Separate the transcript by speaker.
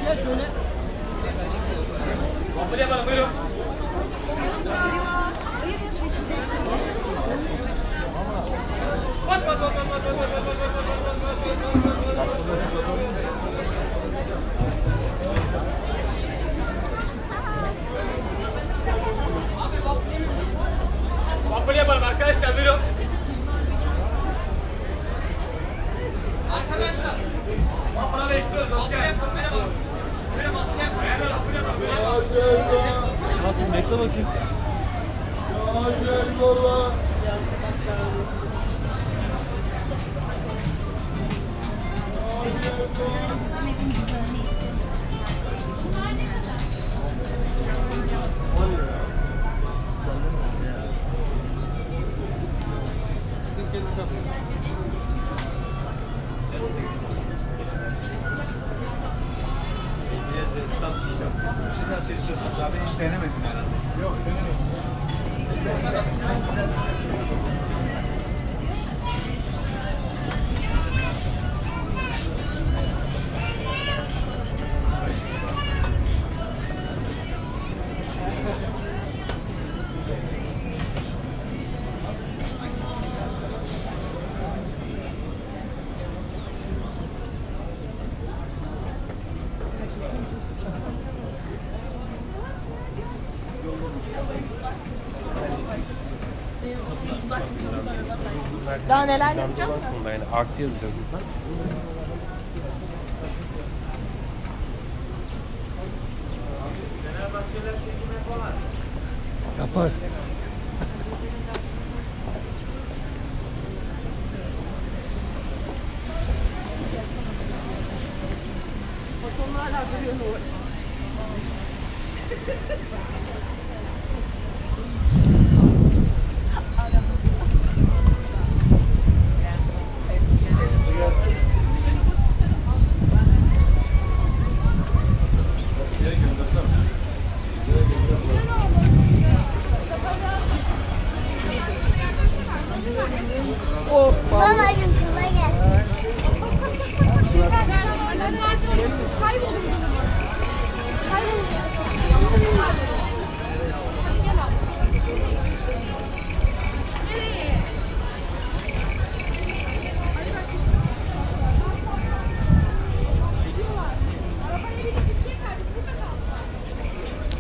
Speaker 1: Gel şöyle.
Speaker 2: Waffle yapalım buyurun. Bat bat bat bat bat bat bat waffle yapalım arkadaşlar buyurun. Arkadaşlar. Waffle bekliyoruz. Hoş geldiniz. Buyurun waffle yapalım.
Speaker 1: Bakayım bekle bakayım.
Speaker 3: Siz nasıl istiyorsunuz abi? Hiç denemedim herhalde. Yok denemedim.
Speaker 4: Daha neler yapacağım?
Speaker 1: Yani artı yazacağız buradan.
Speaker 2: Fenerbahçeler çekimi yapamaz.
Speaker 3: Yapar.
Speaker 4: Batonlu hala duruyor mu?
Speaker 5: Babacım kolay gelsin.
Speaker 4: Kaybolur. Kaybolur.